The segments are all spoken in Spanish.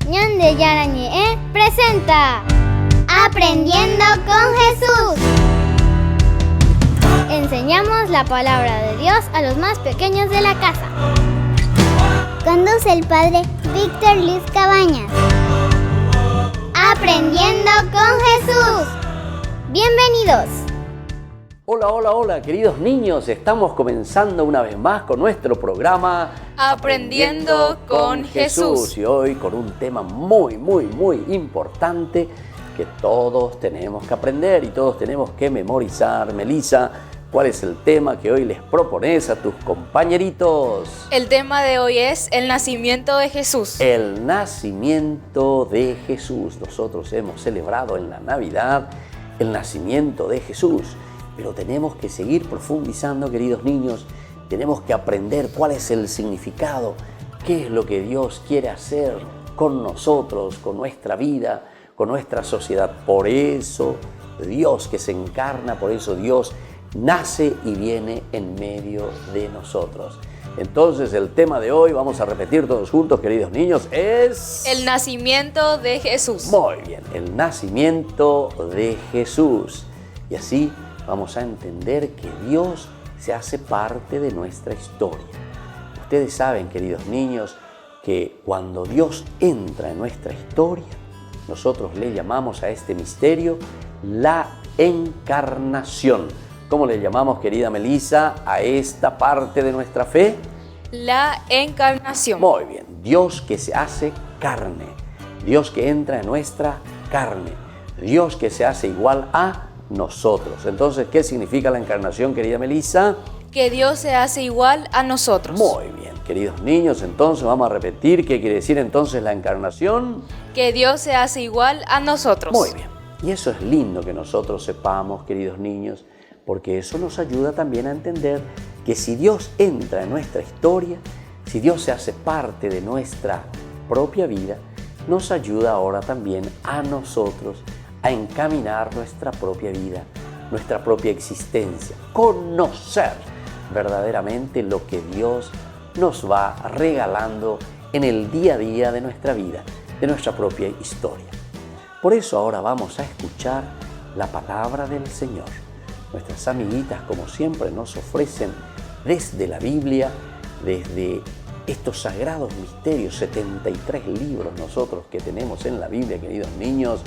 Ñande Yarañe presenta Aprendiendo con Jesús. Enseñamos la palabra de Dios a los más pequeños de la casa. Conduce el padre Víctor Luis Cabañas. Aprendiendo con Jesús. Bienvenidos. Hola, queridos niños. Estamos comenzando una vez más con nuestro programa Aprendiendo con Jesús. Y hoy con un tema muy importante que todos tenemos que aprender y todos tenemos que memorizar. Melissa, ¿cuál es el tema que hoy les propones a tus compañeritos? El tema de hoy es el nacimiento de Jesús. El nacimiento de Jesús. Nosotros hemos celebrado en la Navidad el nacimiento de Jesús, pero tenemos que seguir profundizando, queridos niños. Tenemos que aprender cuál es el significado, qué es lo que Dios quiere hacer con nosotros, con nuestra vida, con nuestra sociedad. Por eso Dios que se encarna, por eso Dios nace y viene en medio de nosotros. Entonces el tema de hoy, vamos a repetir todos juntos, queridos niños, es... el nacimiento de Jesús. Muy bien, el nacimiento de Jesús. Y así vamos a entender que Dios se hace parte de nuestra historia. Ustedes saben, queridos niños, que cuando Dios entra en nuestra historia, nosotros le llamamos a este misterio la encarnación. ¿Cómo le llamamos, querida Melissa, a esta parte de nuestra fe? La encarnación. Muy bien, Dios que se hace carne, Dios que entra en nuestra carne, Dios que se hace igual a nosotros. Entonces, ¿qué significa la encarnación, querida Melissa? Que Dios se hace igual a nosotros. Muy bien, queridos niños, entonces vamos a repetir qué quiere decir entonces la encarnación. Que Dios se hace igual a nosotros. Muy bien, y eso es lindo que nosotros sepamos, queridos niños, porque eso nos ayuda también a entender que si Dios entra en nuestra historia, si Dios se hace parte de nuestra propia vida, nos ayuda ahora también a nosotros a encaminar nuestra propia vida, nuestra propia existencia, conocer verdaderamente lo que Dios nos va regalando en el día a día de nuestra vida, de nuestra propia historia. Por eso ahora vamos a escuchar la palabra del Señor. Nuestras amiguitas, como siempre, nos ofrecen desde la Biblia, desde estos sagrados misterios, 73 libros nosotros que tenemos en la Biblia, queridos niños.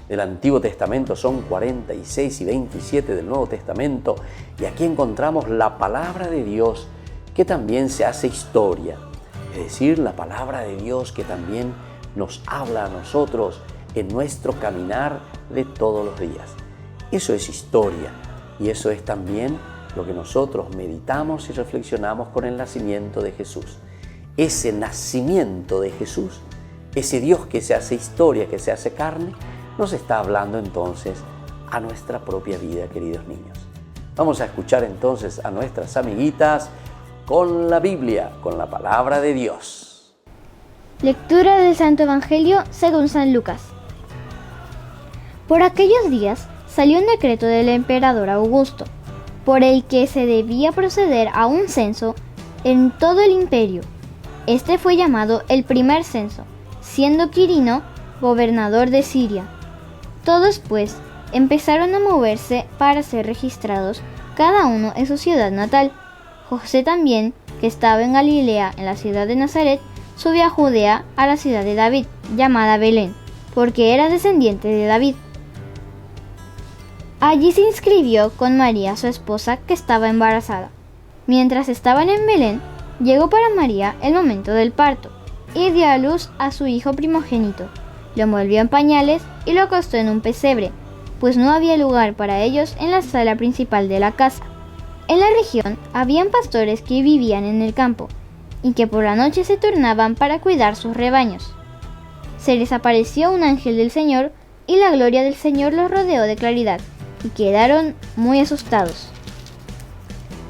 Del Antiguo Testamento son 46 y 27 del Nuevo Testamento. Y aquí encontramos la palabra de Dios que también se hace historia. Es decir, la palabra de Dios que también nos habla a nosotros en nuestro caminar de todos los días. Eso es historia. Y eso es también lo que nosotros meditamos y reflexionamos con el nacimiento de Jesús. Ese nacimiento de Jesús, ese Dios que se hace historia, que se hace carne, nos está hablando entonces a nuestra propia vida, queridos niños. Vamos a escuchar entonces a nuestras amiguitas con la Biblia, con la palabra de Dios. Lectura del Santo Evangelio según San Lucas. Por aquellos días salió un decreto del emperador Augusto, por el que se debía proceder a un censo en todo el imperio. Este fue llamado el primer censo, siendo Quirino gobernador de Siria. Todos, pues, empezaron a moverse para ser registrados, cada uno en su ciudad natal. José también, que estaba en Galilea, en la ciudad de Nazaret, subió a Judea, a la ciudad de David, llamada Belén, porque era descendiente de David. Allí se inscribió con María, su esposa, que estaba embarazada. Mientras estaban en Belén, llegó para María el momento del parto, y dio a luz a su hijo primogénito. Lo envolvió en pañales y lo acostó en un pesebre, pues no había lugar para ellos en la sala principal de la casa. En la región habían pastores que vivían en el campo, y que por la noche se turnaban para cuidar sus rebaños. Se les apareció un ángel del Señor, y la gloria del Señor los rodeó de claridad, y quedaron muy asustados.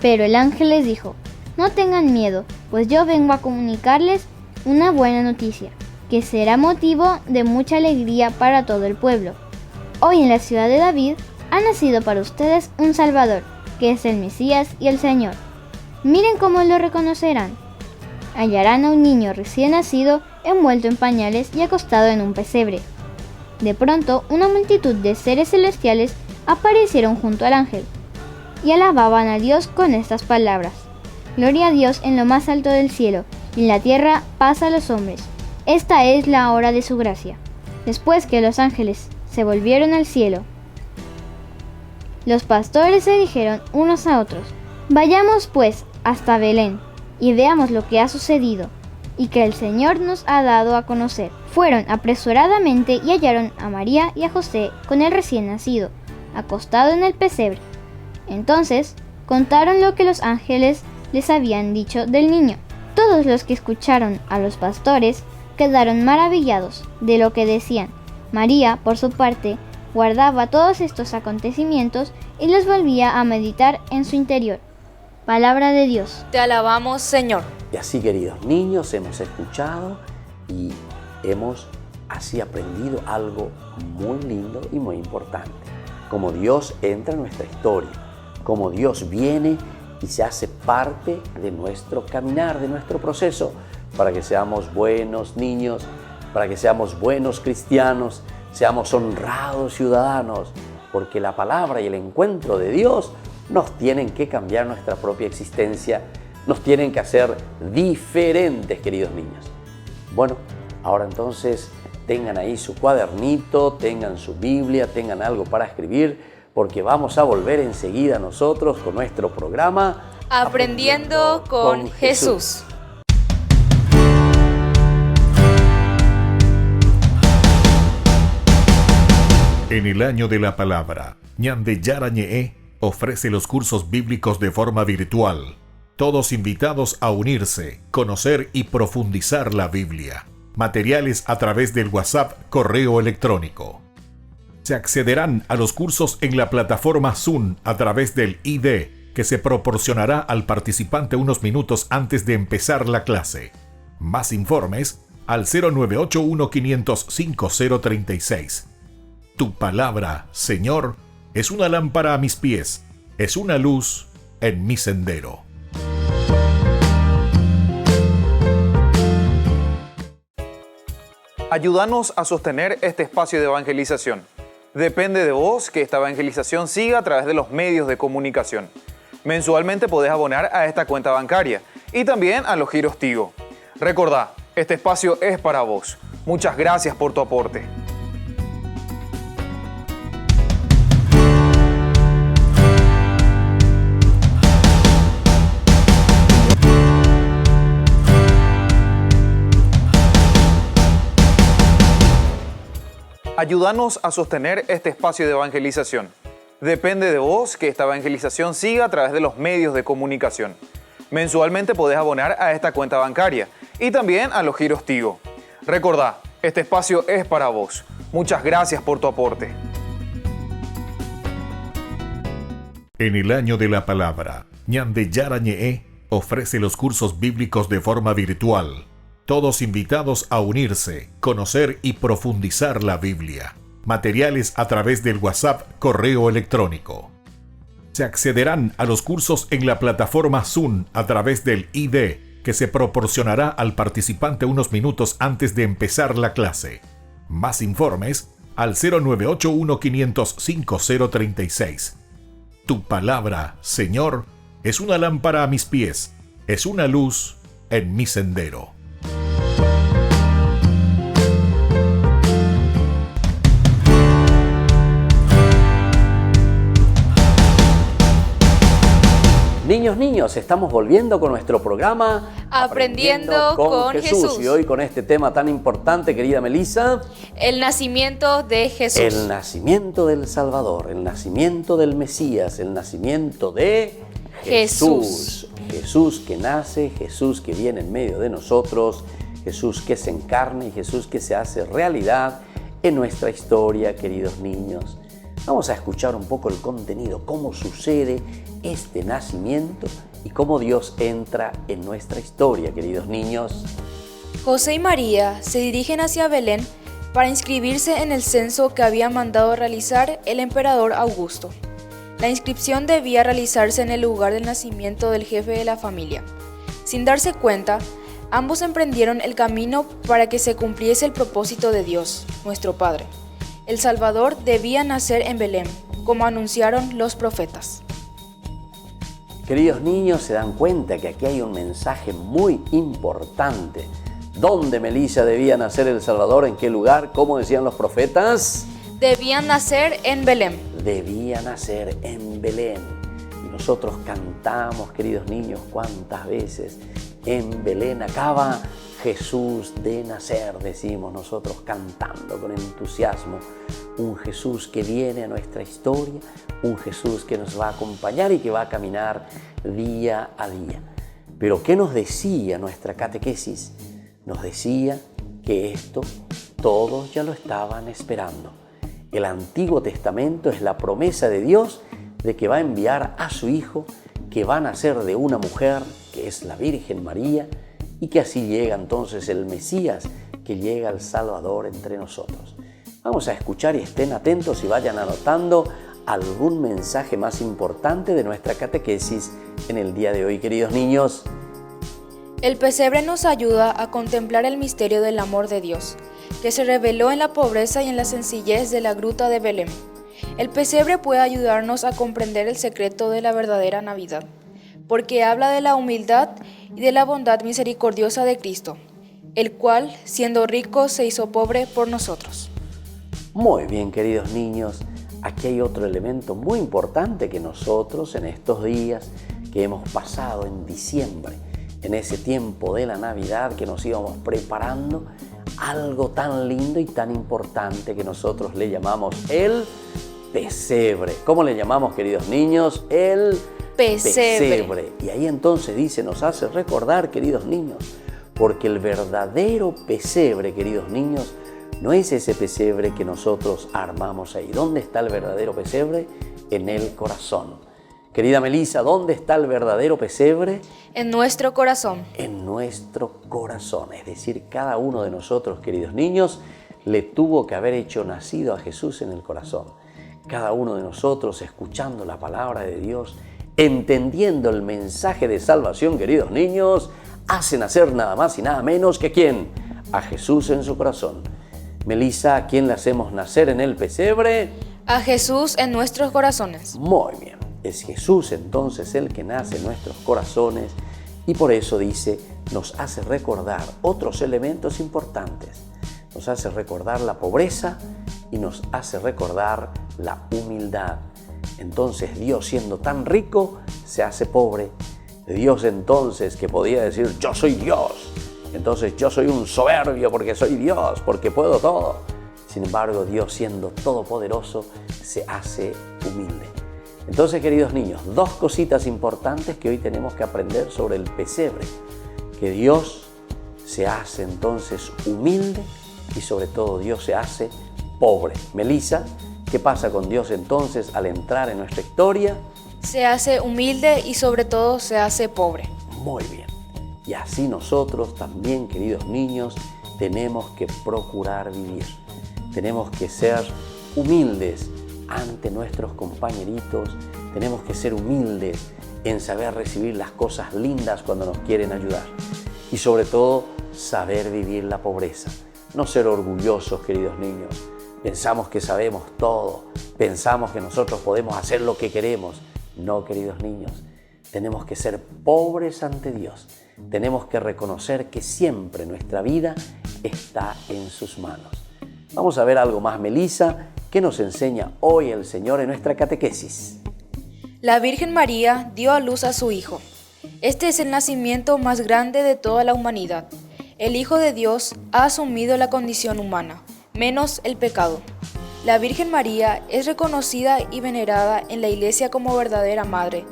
Pero el ángel les dijo: no tengan miedo, pues yo vengo a comunicarles una buena noticia, que será motivo de mucha alegría para todo el pueblo. Hoy en la ciudad de David ha nacido para ustedes un Salvador, que es el Mesías y el Señor. Miren cómo lo reconocerán. hallarán a un niño recién nacido envuelto en pañales y acostado en un pesebre. De pronto, una multitud de seres celestiales aparecieron junto al ángel y alababan a Dios con estas palabras: Gloria a Dios en lo más alto del cielo, y en la tierra paz a los hombres. Esta es la hora de su gracia. Después que los ángeles se volvieron al cielo, los pastores se dijeron unos a otros: Vayamos pues hasta Belén y veamos lo que ha sucedido y que el Señor nos ha dado a conocer. Fueron apresuradamente y hallaron a María y a José con el recién nacido, acostado en el pesebre. Entonces contaron lo que los ángeles les habían dicho del niño. Todos los que escucharon a los pastores quedaron maravillados de lo que decían. María, por su parte, guardaba todos estos acontecimientos y los volvía a meditar en su interior. Palabra de Dios. Te alabamos, Señor. Y así, queridos niños, hemos escuchado y hemos así aprendido algo muy lindo y muy importante. Cómo Dios entra en nuestra historia, cómo Dios viene y se hace parte de nuestro caminar, de nuestro proceso, para que seamos buenos niños, para que seamos buenos cristianos, seamos honrados ciudadanos, porque la palabra y el encuentro de Dios nos tienen que cambiar nuestra propia existencia, nos tienen que hacer diferentes, queridos niños. Bueno, ahora entonces tengan ahí su cuadernito, tengan su Biblia, tengan algo para escribir, porque vamos a volver enseguida nosotros con nuestro programa Aprendiendo con Jesús. En el año de la palabra, Ñande Yarañe'e ofrece los cursos bíblicos de forma virtual. Todos invitados a unirse, conocer y profundizar la Biblia. Materiales a través del WhatsApp, correo electrónico. Se accederán a los cursos en la plataforma Zoom a través del ID, que se proporcionará al participante unos minutos antes de empezar la clase. Más informes al 0981-500-5036. Tu palabra, Señor, es una lámpara a mis pies, es una luz en mi sendero. Ayúdanos a sostener este espacio de evangelización. Depende de vos que esta evangelización siga a través de los medios de comunicación. Mensualmente podés abonar a esta cuenta bancaria y también a los giros Tigo. Recordá, este espacio es para vos. Muchas gracias por tu aporte. Ayúdanos a sostener este espacio de evangelización. Depende de vos que esta evangelización siga a través de los medios de comunicación. Mensualmente podés abonar a esta cuenta bancaria y también a los giros Tigo. Recordá, este espacio es para vos. Muchas gracias por tu aporte. En el año de la palabra, Ñande Yarañe'e ofrece los cursos bíblicos de forma virtual. Todos invitados a unirse, conocer y profundizar la Biblia. Materiales a través del WhatsApp, correo electrónico. Se accederán a los cursos en la plataforma Zoom a través del ID, que se proporcionará al participante unos minutos antes de empezar la clase. Más informes al 0981-500-5036. Tu palabra, Señor, es una lámpara a mis pies, es una luz en mi sendero. Niños, estamos volviendo con nuestro programa Aprendiendo con Jesús. Y hoy con este tema tan importante, querida Melissa, el nacimiento de Jesús. el nacimiento del Salvador, el nacimiento del Mesías, el nacimiento de Jesús. Jesús que nace, Jesús que viene en medio de nosotros, Jesús que se encarna y Jesús que se hace realidad en nuestra historia, queridos niños. Vamos a escuchar un poco el contenido, cómo sucede este nacimiento y cómo Dios entra en nuestra historia, queridos niños. José y María se dirigen hacia Belén para inscribirse en el censo que había mandado realizar el emperador Augusto. La inscripción debía realizarse en el lugar del nacimiento del jefe de la familia. Sin darse cuenta, Ambos emprendieron el camino para que se cumpliese el propósito de Dios, nuestro Padre. El Salvador debía nacer en Belén, como anunciaron los profetas. Queridos niños, se dan cuenta que aquí hay un mensaje muy importante. ¿Dónde, Melissa, debía nacer el Salvador? ¿En qué lugar? ¿Cómo decían los profetas? Debían nacer en Belén. Debía nacer en Belén. Y nosotros cantamos, queridos niños, ¿cuántas veces? En Belén acaba Jesús de nacer, decimos nosotros cantando con entusiasmo. Un Jesús que viene a nuestra historia, un Jesús que nos va a acompañar y que va a caminar día a día. Pero ¿qué nos decía nuestra catequesis? Nos decía que esto todos ya lo estaban esperando. El Antiguo Testamento es la promesa de Dios de que va a enviar a su Hijo, que va a nacer de una mujer, que es la Virgen María, y que así llega entonces el Mesías, que llega el Salvador entre nosotros. Vamos a escuchar y estén atentos y vayan anotando algún mensaje más importante de nuestra catequesis en el día de hoy, queridos niños. El pesebre nos ayuda a contemplar el misterio del amor de Dios, que se reveló en la pobreza y en la sencillez de la gruta de Belén. El pesebre puede ayudarnos a comprender el secreto de la verdadera Navidad, porque habla de la humildad y de la bondad misericordiosa de Cristo, el cual, siendo rico, se hizo pobre por nosotros. Muy bien, queridos niños, aquí hay otro elemento muy importante que nosotros en estos días que hemos pasado en diciembre, en ese tiempo de la Navidad que nos íbamos preparando, algo tan lindo y tan importante que nosotros le llamamos el pesebre. ¿Cómo le llamamos, queridos niños? El pesebre. Y ahí entonces dice, nos hace recordar, queridos niños, porque el verdadero pesebre, queridos niños, no es ese pesebre que nosotros armamos ahí. ¿Dónde está el verdadero pesebre? En el corazón. Querida Melissa, ¿dónde está el verdadero pesebre? En nuestro corazón. En nuestro corazón. Es decir, cada uno de nosotros, queridos niños, le tuvo que haber hecho nacido a Jesús en el corazón. Cada uno de nosotros, escuchando la palabra de Dios, entendiendo el mensaje de salvación, queridos niños, hace nacer nada más y nada menos que ¿quién? A Jesús en su corazón. Melissa, ¿a quién le hacemos nacer en el pesebre? A Jesús en nuestros corazones. Muy bien. Es Jesús entonces el que nace en nuestros corazones y por eso dice, nos hace recordar otros elementos importantes. Nos hace recordar la pobreza y nos hace recordar la humildad. Entonces Dios, siendo tan rico, se hace pobre. Dios entonces que podía decir, yo soy Dios. Entonces yo soy un soberbio porque soy Dios, porque puedo todo. Sin embargo, Dios siendo todopoderoso, se hace humilde. Entonces, queridos niños, dos cositas importantes que hoy tenemos que aprender sobre el pesebre. Que Dios se hace entonces humilde y sobre todo Dios se hace pobre. Melissa, ¿qué pasa con Dios entonces al entrar en nuestra historia? Se hace humilde y sobre todo se hace pobre. Muy bien. Y así nosotros también, queridos niños, tenemos que procurar vivir. Tenemos que ser humildes ante nuestros compañeritos, tenemos que ser humildes en saber recibir las cosas lindas cuando nos quieren ayudar y sobre todo saber vivir la pobreza, no ser orgullosos, queridos niños. Pensamos que sabemos todo, pensamos que nosotros podemos hacer lo que queremos. No, queridos niños, tenemos que ser pobres ante Dios, tenemos que reconocer que siempre nuestra vida está en sus manos. Vamos a ver algo más, Melissa, que nos enseña hoy el Señor en nuestra catequesis. La Virgen María dio a luz a su Hijo. Este es el nacimiento más grande de toda la humanidad. El Hijo de Dios ha asumido la condición humana, menos el pecado. La Virgen María es reconocida y venerada en la Iglesia como verdadera Madre,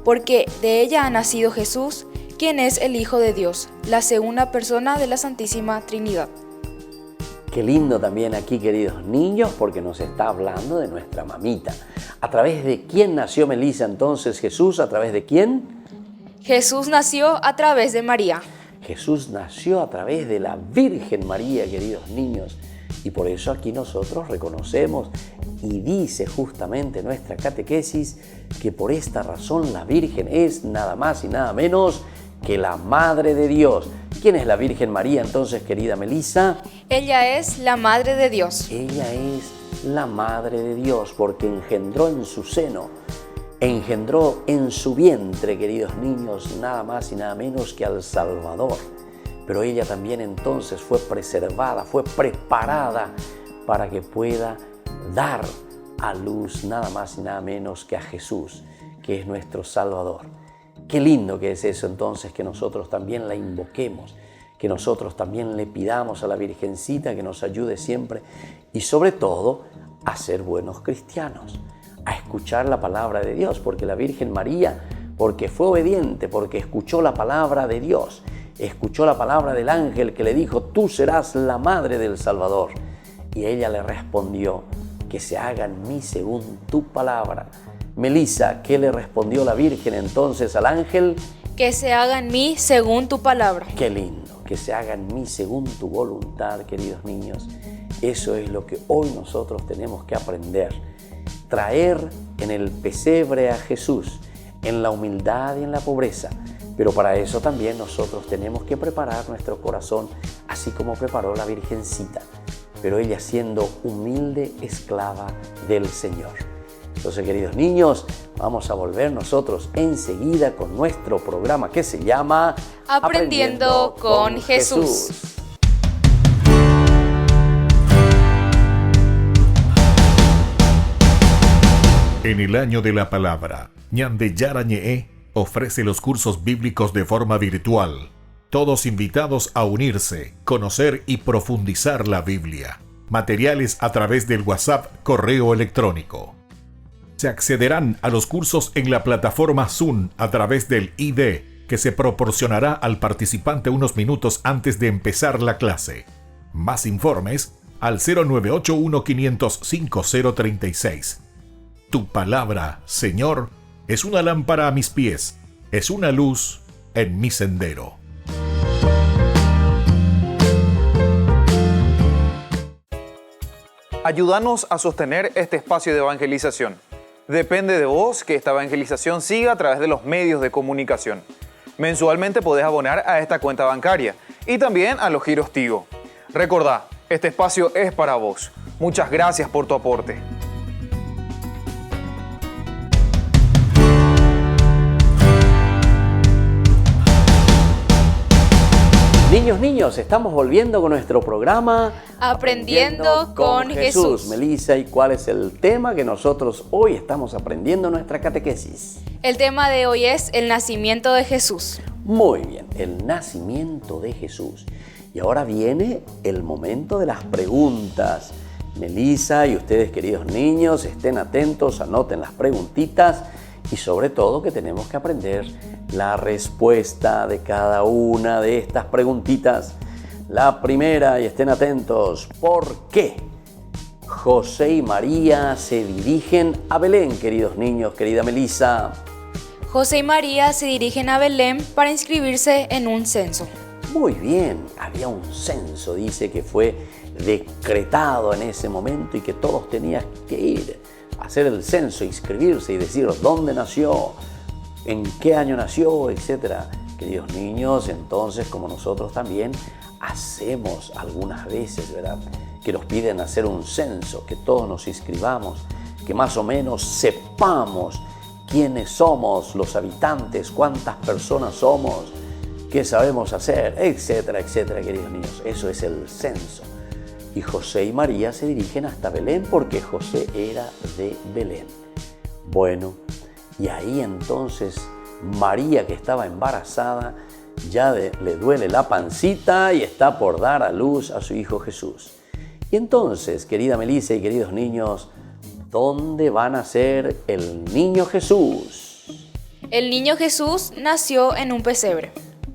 porque de ella ha nacido Jesús, quien es el Hijo de Dios, la segunda persona de la Santísima Trinidad. Qué lindo también aquí, queridos niños, porque nos está hablando de nuestra mamita. ¿A través de quién nació Melissa entonces Jesús? ¿A través de quién? Jesús nació a través de María. Jesús nació a través de la Virgen María, queridos niños. Y por eso aquí nosotros reconocemos y dice justamente nuestra catequesis que por esta razón la Virgen es nada más y nada menos que la Madre de Dios. ¿Quién es la Virgen María entonces, querida Melissa? Ella es la Madre de Dios. Ella es la Madre de Dios porque engendró en su seno, engendró en su vientre, queridos niños, nada más y nada menos que al Salvador. Pero ella también entonces fue preservada, fue preparada para que pueda dar a luz nada más y nada menos que a Jesús, que es nuestro Salvador. Qué lindo que es eso entonces, que nosotros también la invoquemos, que nosotros también le pidamos a la Virgencita que nos ayude siempre y sobre todo a ser buenos cristianos, a escuchar la palabra de Dios, porque la Virgen María, porque fue obediente, porque escuchó la palabra de Dios, escuchó la palabra del ángel que le dijo: tú serás la madre del Salvador. Y ella le respondió: que se haga en mí según tu palabra. Melissa, ¿qué le respondió la Virgen entonces al ángel? Que se haga en mí según tu palabra. Qué lindo, que se haga en mí según tu voluntad, queridos niños. Eso es lo que hoy nosotros tenemos que aprender. Traer en el pesebre a Jesús, en la humildad y en la pobreza. Pero para eso también nosotros tenemos que preparar nuestro corazón, así como preparó la Virgencita, pero ella siendo humilde esclava del Señor. Entonces, queridos niños, vamos a volver nosotros enseguida con nuestro programa que se llama Aprendiendo con Jesús. En el año de la palabra, Ñande Yarañe ofrece los cursos bíblicos de forma virtual. Todos invitados a unirse, conocer y profundizar la Biblia. Materiales a través del WhatsApp, correo electrónico. Se accederán a los cursos en la plataforma Zoom a través del ID, que se proporcionará al participante unos minutos antes de empezar la clase. Más informes al 0981-500-5036. Tu palabra, Señor, es una lámpara a mis pies, es una luz en mi sendero. Ayúdanos a sostener este espacio de evangelización. Depende de vos que esta evangelización siga a través de los medios de comunicación. Mensualmente podés abonar a esta cuenta bancaria y también a los giros Tigo. Recordá, este espacio es para vos. Muchas gracias por tu aporte. Niños, estamos volviendo con nuestro programa Aprendiendo con Jesús. Melissa, ¿y cuál es el tema que nosotros hoy estamos aprendiendo en nuestra catequesis? El tema de hoy es el nacimiento de Jesús. Muy bien, el nacimiento de Jesús. Y ahora viene el momento de las preguntas. Melissa y ustedes, queridos niños, estén atentos, anoten las preguntitas y sobre todo que tenemos que aprender la respuesta de cada una de estas preguntitas. La primera, y estén atentos, ¿por qué José y María se dirigen a Belén, queridos niños, querida Melissa? José y María se dirigen a Belén para inscribirse en un censo. Muy bien, había un censo, dice, que fue decretado en ese momento y que todos tenían que ir a hacer el censo, inscribirse y decir dónde nació, en qué año nació, etc. Queridos niños, entonces, como nosotros también hacemos algunas veces, ¿verdad?, que nos piden hacer un censo, que todos nos inscribamos, que más o menos sepamos quiénes somos los habitantes, cuántas personas somos, qué sabemos hacer, etcétera, etcétera, queridos niños. Eso es el censo. Y José y María se dirigen hasta Belén porque José era de Belén. Bueno, y ahí entonces María, que estaba embarazada, ya le duele la pancita y está por dar a luz a su hijo Jesús. Y entonces, querida Melissa y queridos niños, ¿dónde va a nacer el niño Jesús? El niño Jesús nació en un pesebre.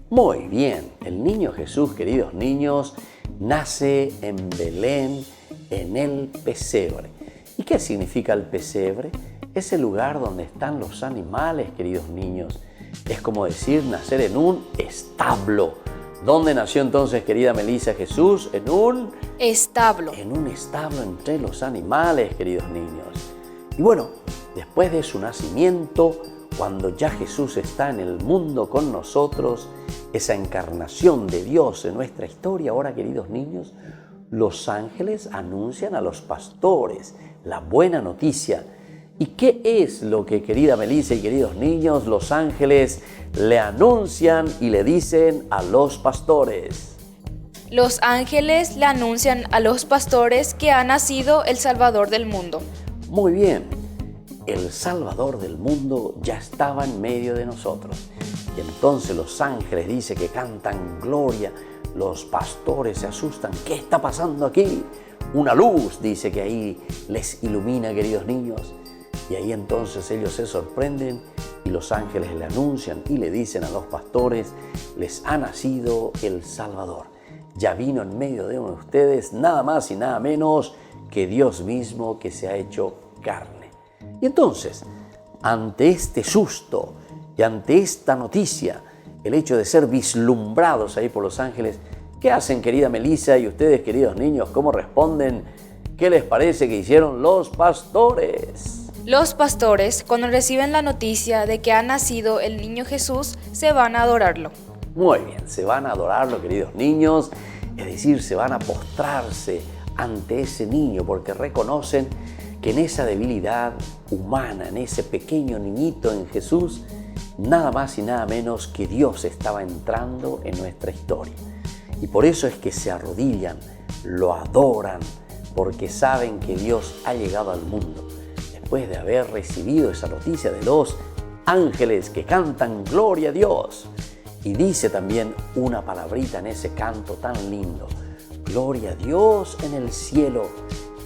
Muy bien, el niño Jesús, queridos niños, nace en Belén, en el pesebre. ¿Y qué significa el pesebre? Es el lugar donde están los animales, queridos niños. Es como decir nacer en un establo. ¿Dónde nació entonces, querida Melissa, Jesús? En un establo. En un establo entre los animales, queridos niños. Y bueno, después de su nacimiento, cuando ya Jesús está en el mundo con nosotros, esa encarnación de Dios en nuestra historia, ahora, queridos niños, los ángeles anuncian a los pastores la buena noticia. ¿Y qué es lo que, querida Melissa y queridos niños, los ángeles le anuncian y le dicen a los pastores? Los ángeles le anuncian a los pastores que ha nacido el Salvador del mundo. Muy bien, el Salvador del mundo ya estaba en medio de nosotros. Y entonces los ángeles dice que cantan gloria, los pastores se asustan. ¿Qué está pasando aquí? Una luz, dice, que ahí les ilumina, queridos niños. Y ahí entonces ellos se sorprenden y los ángeles le anuncian y le dicen a los pastores, les ha nacido el Salvador. Ya vino en medio de ustedes nada más y nada menos que Dios mismo, que se ha hecho carne. Y entonces, ante este susto y ante esta noticia, el hecho de ser vislumbrados ahí por los ángeles, ¿qué hacen, querida Melissa, y ustedes, queridos niños? ¿Cómo responden? ¿Qué les parece que hicieron los pastores? Los pastores, cuando reciben la noticia de que ha nacido el niño Jesús, se van a adorarlo. Muy bien, se van a adorarlo, queridos niños, es decir, se van a postrarse ante ese niño porque reconocen que en esa debilidad humana, en ese pequeño niñito en Jesús, nada más y nada menos que Dios estaba entrando en nuestra historia. Y por eso es que se arrodillan, lo adoran, porque saben que Dios ha llegado al mundo. Después de haber recibido esa noticia de los ángeles que cantan gloria a Dios. Y dice también una palabrita en ese canto tan lindo, gloria a Dios en el cielo.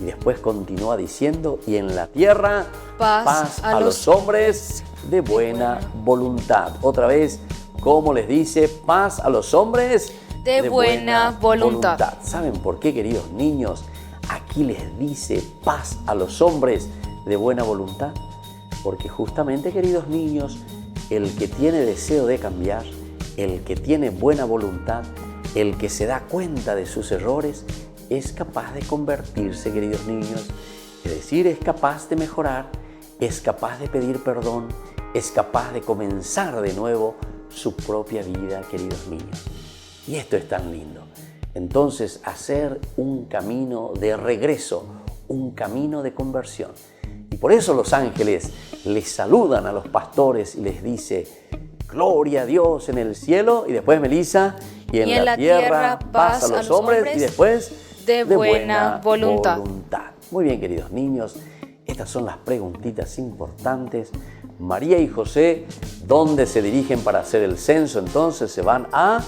Y después continúa diciendo, y en la tierra paz a los hombres de buena voluntad. Otra vez, ¿cómo les dice? Paz a los hombres de buena voluntad. ¿Saben por qué, queridos niños? Aquí les dice paz a los hombres de buena voluntad. Porque justamente, queridos niños, el que tiene deseo de cambiar, el que tiene buena voluntad, el que se da cuenta de sus errores, es capaz de convertirse, queridos niños. Es decir, es capaz de mejorar, es capaz de pedir perdón, es capaz de comenzar de nuevo su propia vida, queridos niños. Y esto es tan lindo. Entonces, hacer un camino de regreso, un camino de conversión. Y por eso los ángeles les saludan a los pastores y les dice, gloria a Dios en el cielo, y después, Melissa, y en la tierra paz a los hombres, y después de buena voluntad. Muy bien, queridos niños, estas son las preguntitas importantes. María y José, ¿dónde se dirigen para hacer el censo? Entonces se van a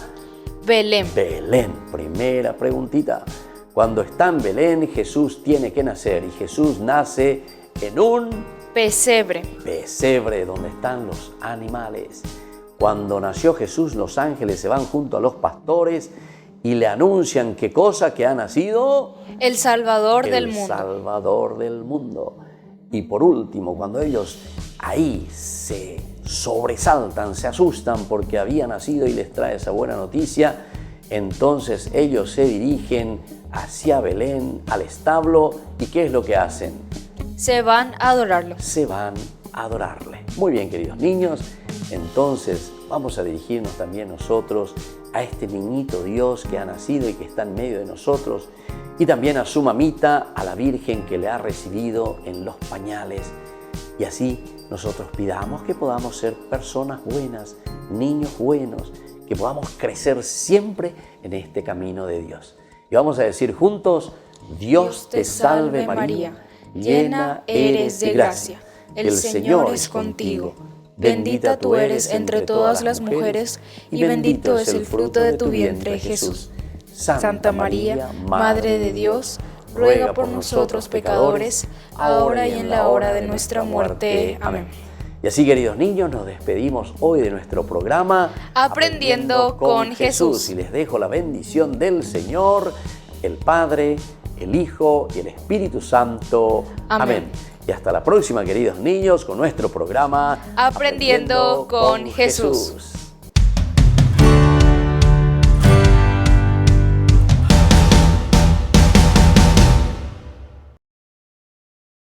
Belén. Belén, primera preguntita. Cuando está en Belén, Jesús tiene que nacer, y Jesús nace en un pesebre. Pesebre, donde están los animales. Cuando nació Jesús, los ángeles se van junto a los pastores y le anuncian ¿qué cosa? Que ha nacido el Salvador del mundo. El Salvador del mundo. Y por último, cuando ellos ahí se sobresaltan, se asustan porque había nacido y les trae esa buena noticia, entonces ellos se dirigen hacia Belén, al establo, ¿y qué es lo que hacen? Se van a adorarlo. Se van a adorarle. Muy bien, queridos niños, entonces vamos a dirigirnos también nosotros a este niñito Dios que ha nacido y que está en medio de nosotros, y también a su mamita, a la Virgen que le ha recibido en los pañales. Y así nosotros pidamos que podamos ser personas buenas, niños buenos, que podamos crecer siempre en este camino de Dios. Y vamos a decir juntos, Dios te salve María, llena eres de gracia, el Señor es contigo. Bendita tú eres entre todas las mujeres, y bendito es el fruto de tu vientre, Jesús. Santa María, Madre de Dios, ruega por nosotros pecadores, ahora y en la hora de nuestra muerte. Amén. Y así, queridos niños, nos despedimos hoy de nuestro programa Aprendiendo con Jesús. Y les dejo la bendición del Señor, el Padre, el Hijo y el Espíritu Santo. Amén. Y hasta la próxima, queridos niños, con nuestro programa Aprendiendo con Jesús.